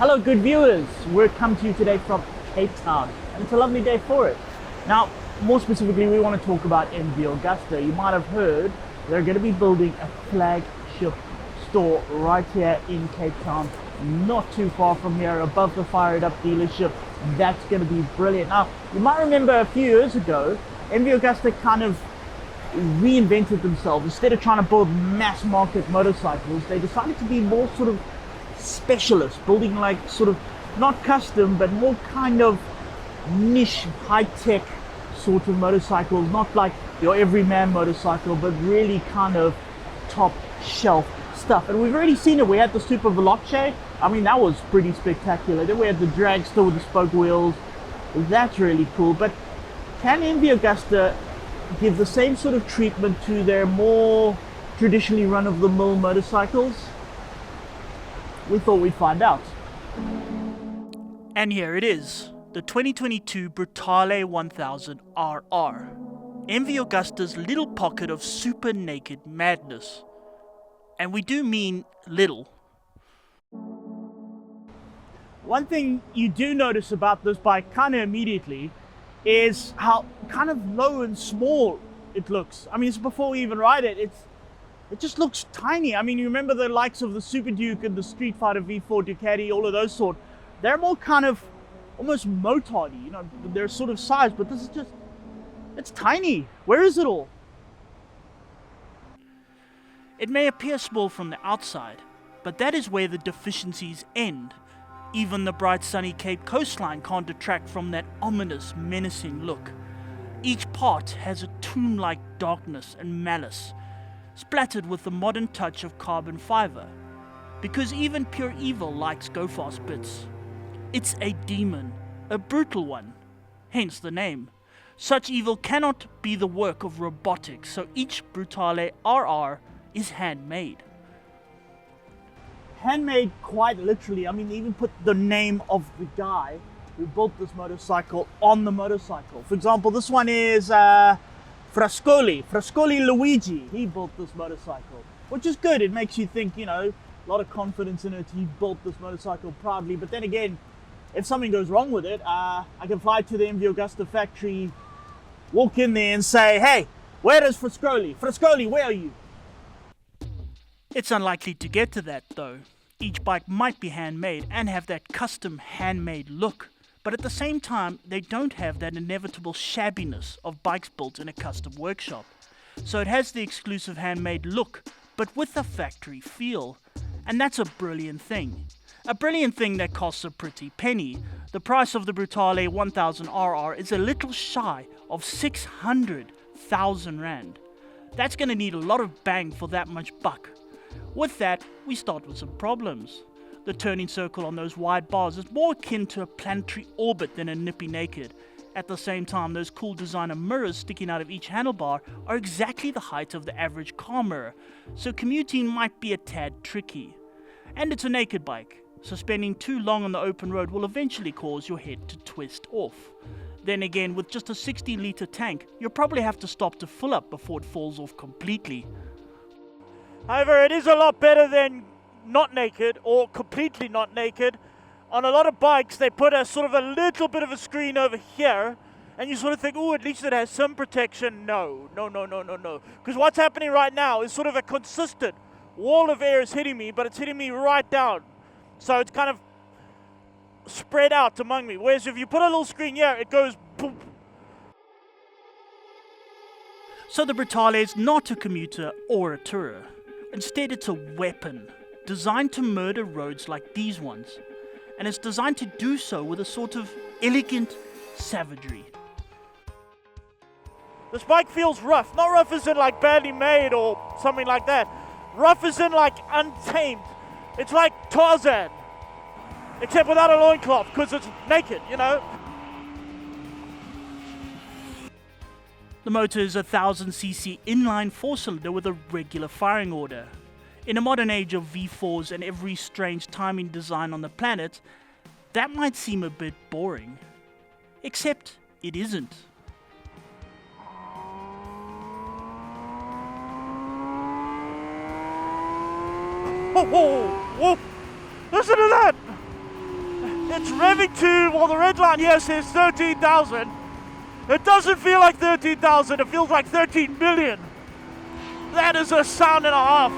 Hello good viewers, we're come to you today from Cape Town and it's a lovely day for it. Now, more specifically, we want to talk about MV Agusta. You might have heard they're going to be building a flagship store right here in Cape Town, not too far from here, above the Fired Up dealership. That's going to be brilliant. Now, you might remember a few years ago, MV Agusta kind of reinvented themselves. Instead of trying to build mass market motorcycles, they decided to be more sort of specialist, building like sort of not custom but more kind of niche, high-tech sort of motorcycles, not like your everyman motorcycle, but really kind of top shelf stuff. And we've already seen it. We had the Super Veloce. I mean, that was pretty spectacular. Then we had the dragster with the spoke wheels. That's really cool. But can MV Agusta give the same sort of treatment to their more traditionally run-of-the-mill motorcycles? We thought we'd find out. And here it is, the 2022 Brutale 1000 RR. MV Agusta's little pocket of super naked madness. And we do mean little. One thing you do notice about this bike kind of immediately is how kind of low and small it looks. I mean, it's before we even ride it, it just looks tiny. I mean, you remember the likes of the Super Duke and the Street Fighter V4 Ducati, all of those sort. They're more kind of almost motardy, you know, they're sort of size, but this is just, it's tiny. Where is it all? It may appear small from the outside, but that is where the deficiencies end. Even the bright sunny Cape coastline can't detract from that ominous, menacing look. Each part has a tomb-like darkness and malice, splattered with the modern touch of carbon fiber, because even pure evil likes go-fast bits. It's a demon, a brutal one, hence the name. Such evil cannot be the work of robotics, so each Brutale RR is handmade. Handmade quite literally. I mean, they even put the name of the guy who built this motorcycle on the motorcycle. For example, this one is Frascoli Luigi. He built this motorcycle, which is good. It makes you think, you know, a lot of confidence in it. He built this motorcycle proudly. But then again, if something goes wrong with it, I can fly to the MV Agusta factory, walk in there and say, hey, where is Frascoli? Frascoli, where are you? It's unlikely to get to that though. Each bike might be handmade and have that custom handmade look, but at the same time they don't have that inevitable shabbiness of bikes built in a custom workshop. So it has the exclusive handmade look, but with a factory feel. And that's a brilliant thing. A brilliant thing that costs a pretty penny. The price of the Brutale 1000 RR is a little shy of 600,000 Rand. That's going to need a lot of bang for that much buck. With that, we start with some problems. The turning circle on those wide bars is more akin to a planetary orbit than a nippy naked. At the same time, those cool designer mirrors sticking out of each handlebar are exactly the height of the average car mirror, so commuting might be a tad tricky. And it's a naked bike, so spending too long on the open road will eventually cause your head to twist off. Then again, with just a 60-litre tank, you'll probably have to stop to fill up before it falls off completely. However, it is a lot better than not naked or completely not naked. On a lot of bikes, they put a sort of a little bit of a screen over here, and you sort of think, oh, at least it has some protection. No. Because what's happening right now is sort of a consistent wall of air is hitting me, but it's hitting me right down. So it's kind of spread out among me. Whereas if you put a little screen here, it goes boom. So the Brutale is not a commuter or a tourer. Instead, it's a weapon, designed to murder roads like these ones. And it's designed to do so with a sort of elegant savagery. This bike feels rough. Not rough as in like badly made or something like that. Rough as in like untamed. It's like Tarzan, except without a loincloth, because it's naked, you know? The motor is a 1000cc inline 4-cylinder with a regular firing order. In a modern age of V4s and every strange timing design on the planet, that might seem a bit boring. Except it isn't. Whoa, whoa, whoa. Listen to that! It's revving to, well, the red line here says 13,000. It doesn't feel like 13,000, it feels like 13 million. That is a sound and a half.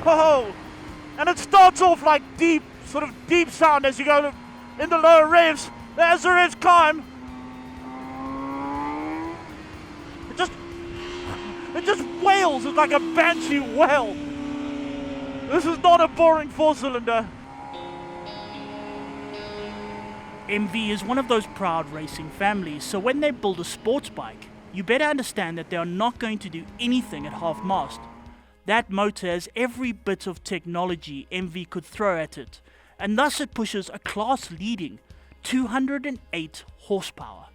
Oh, and it starts off like deep, sort of deep sound as you go in the lower revs. As the revs climb, it just wails. It's like a banshee wail. This is not a boring four-cylinder. MV is one of those proud racing families, so when they build a sports bike, you better understand that they are not going to do anything at half-mast. That motor has every bit of technology MV could throw at it, and thus it pushes a class-leading 208 horsepower.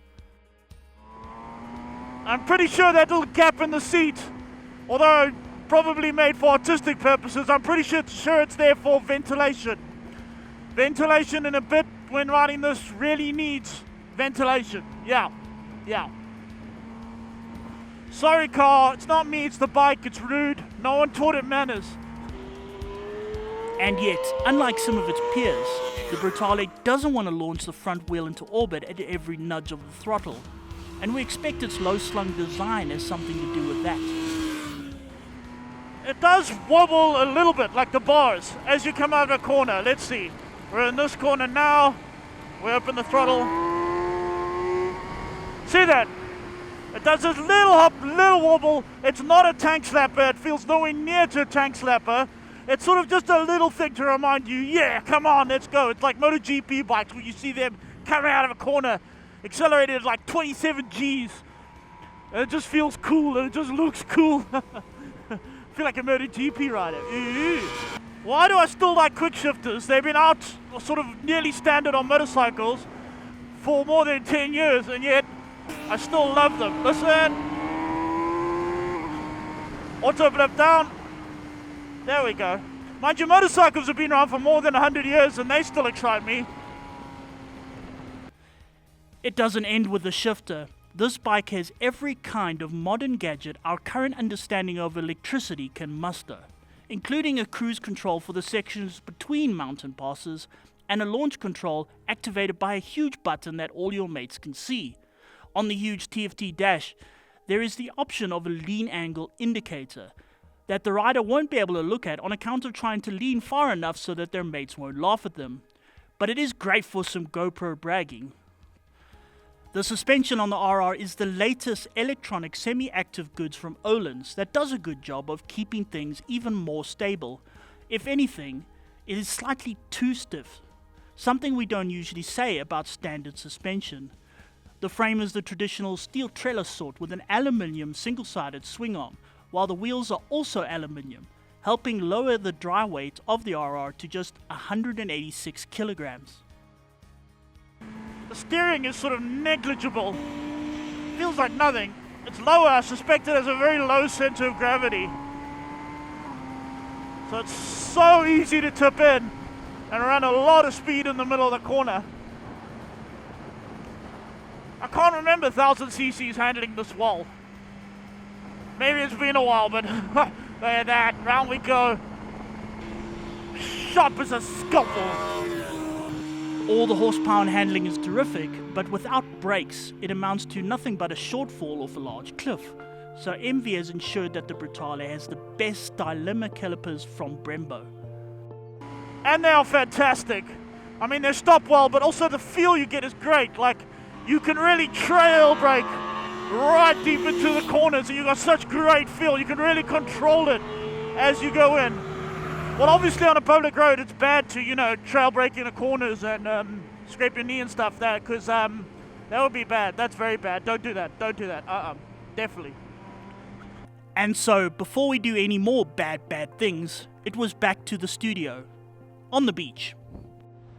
I'm pretty sure that little gap in the seat, although probably made for artistic purposes, I'm pretty sure it's there for ventilation. Ventilation in a bit when riding this really needs ventilation. Yeah. Sorry car, it's not me, it's the bike, it's rude. No one taught it manners. And yet, unlike some of its peers, the Brutale doesn't want to launch the front wheel into orbit at every nudge of the throttle, and we expect its low-slung design has something to do with that. It does wobble a little bit, like the bars, as you come out of a corner. Let's see. We're in this corner now. We open the throttle. See that? It does this little hop, little wobble. It's not a tank slapper. It feels nowhere near to a tank slapper. It's sort of just a little thing to remind you, yeah, come on, let's go. It's like MotoGP bikes where you see them coming out of a corner, accelerated at like 27 Gs. And it just feels cool and it just looks cool. I feel like a MotoGP rider. Why do I still like quick shifters? They've been out sort of nearly standard on motorcycles for more than 10 years, and yet I still love them. Listen. Auto blip down. There we go. Mind you, motorcycles have been around for more than 100 years and they still excite me. It doesn't end with the shifter. This bike has every kind of modern gadget our current understanding of electricity can muster, including a cruise control for the sections between mountain passes and a launch control activated by a huge button that all your mates can see. On the huge TFT dash, there is the option of a lean angle indicator that the rider won't be able to look at on account of trying to lean far enough so that their mates won't laugh at them. But it is great for some GoPro bragging. The suspension on the RR is the latest electronic semi-active goods from Öhlins that does a good job of keeping things even more stable. If anything, it is slightly too stiff, something we don't usually say about standard suspension. The frame is the traditional steel trellis sort with an aluminium single-sided swing arm, while the wheels are also aluminium, helping lower the dry weight of the RR to just 186 kilograms. The steering is sort of negligible. Feels like nothing. It's lower, I suspect it has a very low center of gravity. So it's so easy to tip in and run a lot of speed in the middle of the corner. I can't remember 1000 cc's handling this well. Maybe it's been a while, but look at that, round we go. Sharp as a scalpel. All the horsepower and handling is terrific, but without brakes, it amounts to nothing but a shortfall off a large cliff. So MV has ensured that the Brutale has the best dilemma calipers from Brembo. And they are fantastic. I mean, they stop well, but also the feel you get is great. Like, you can really trail brake right deep into the corners, and you got such great feel. You can really control it as you go in. Well, obviously on a public road, it's bad to, trail brake in the corners and scrape your knee and stuff there, because that would be bad. That's very bad. Don't do that. Don't do that. Definitely. And so, before we do any more bad things, it was back to the studio, on the beach.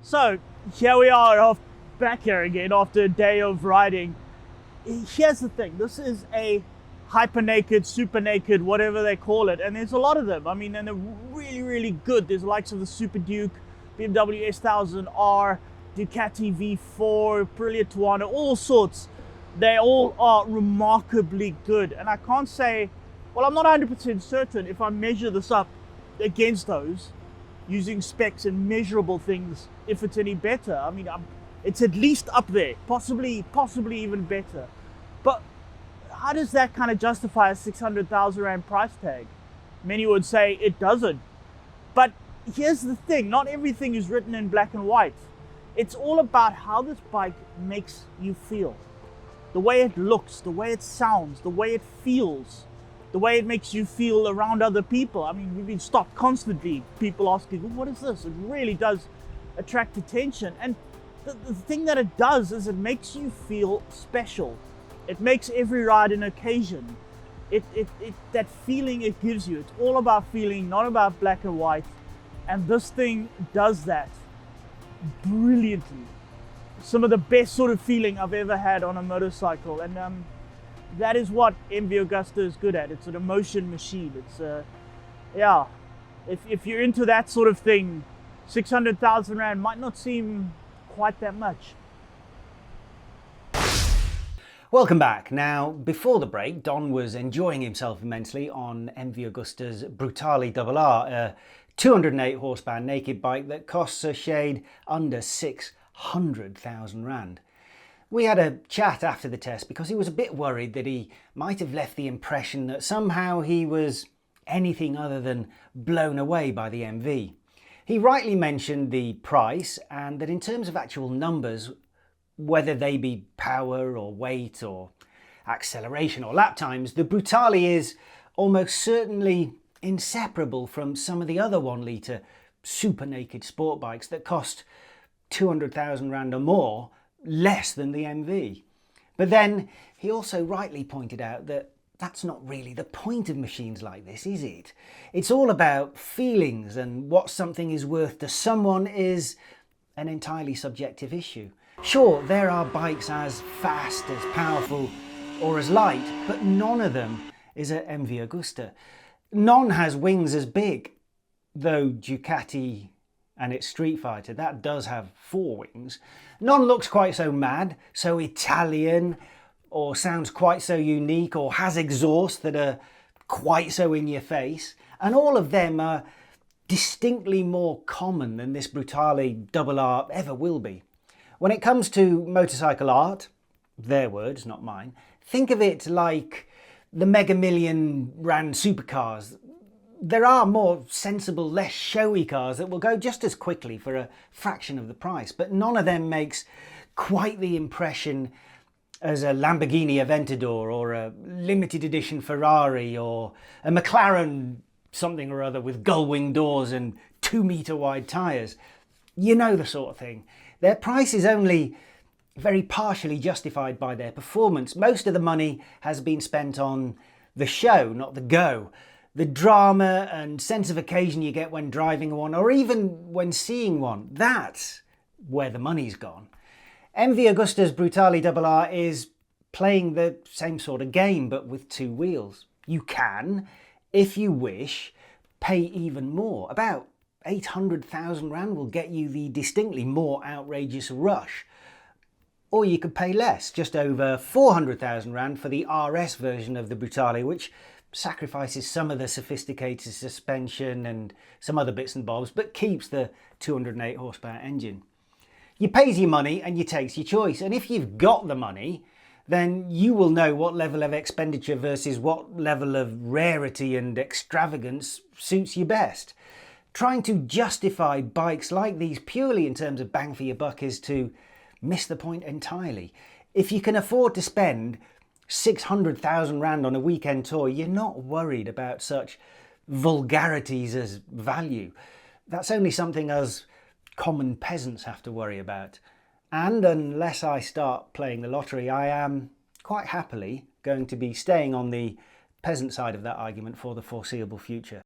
So, here we are back here again after a day of riding. Here's the thing, this is a hyper naked, super naked, whatever they call it, and there's a lot of them. I mean, and they're really, really good. There's the likes of the Super Duke, BMW S1000R, Ducati V4, Aprilia Tuono, all sorts. They all are remarkably good, and I can't say, well, I'm not 100% certain if I measure this up against those, using specs and measurable things if it's any better. I mean, it's at least up there, possibly even better. But how does that kind of justify a 600,000 Rand price tag? Many would say it doesn't. But here's the thing, not everything is written in black and white. It's all about how this bike makes you feel. The way it looks, the way it sounds, the way it feels, the way it makes you feel around other people. I mean, we've been stopped constantly, people asking, well, what is this? It really does attract attention. And the thing that it does is it makes you feel special. It makes every ride an occasion. That feeling it gives you, it's all about feeling, not about black and white. And this thing does that brilliantly. Some of the best sort of feeling I've ever had on a motorcycle, and that is what MV Agusta is good at. It's an emotion machine. It's yeah, if you're into that sort of thing, 600,000 Rand might not seem quite that much. Welcome back. Now, before the break, Don was enjoying himself immensely on MV Agusta's Brutale RR, a 208 horsepower naked bike that costs a shade under 600,000 Rand. We had a chat after the test because he was a bit worried that he might have left the impression that somehow he was anything other than blown away by the MV. He rightly mentioned the price and that in terms of actual numbers, whether they be power or weight or acceleration or lap times, the Brutale is almost certainly inseparable from some of the other 1 litre super naked sport bikes that cost 200,000 Rand or more less than the MV. But then he also rightly pointed out that that's not really the point of machines like this, is it? It's all about feelings, and what something is worth to someone is an entirely subjective issue. Sure, there are bikes as fast, as powerful, or as light, but none of them is a MV Agusta. None has wings as big, though Ducati and its Street Fighter, that does have 4 wings. None looks quite so mad, so Italian, or sounds quite so unique, or has exhausts that are quite so in your face. And all of them are distinctly more common than this Brutale RR ever will be. When it comes to motorcycle art, their words, not mine, think of it like the Mega Million Rand supercars. There are more sensible, less showy cars that will go just as quickly for a fraction of the price, but none of them makes quite the impression as a Lamborghini Aventador or a limited edition Ferrari or a McLaren something or other with gull-wing doors and 2-metre wide tyres. You know the sort of thing. Their price is only very partially justified by their performance. Most of the money has been spent on the show, not the go. The drama and sense of occasion you get when driving one, or even when seeing one, that's where the money's gone. MV Agusta's Brutale RR is playing the same sort of game, but with 2 wheels. You can, if you wish, pay even more. About 800,000 Rand will get you the distinctly more outrageous Rush. Or you could pay less, just over 400,000 Rand for the RS version of the Brutale, which sacrifices some of the sophisticated suspension and some other bits and bobs, but keeps the 208 horsepower engine. You pays your money and you takes your choice. And if you've got the money, then you will know what level of expenditure versus what level of rarity and extravagance suits you best. Trying to justify bikes like these purely in terms of bang for your buck is to miss the point entirely. If you can afford to spend 600,000 Rand on a weekend tour, you're not worried about such vulgarities as value. That's only something us common peasants have to worry about. And unless I start playing the lottery, I am quite happily going to be staying on the peasant side of that argument for the foreseeable future.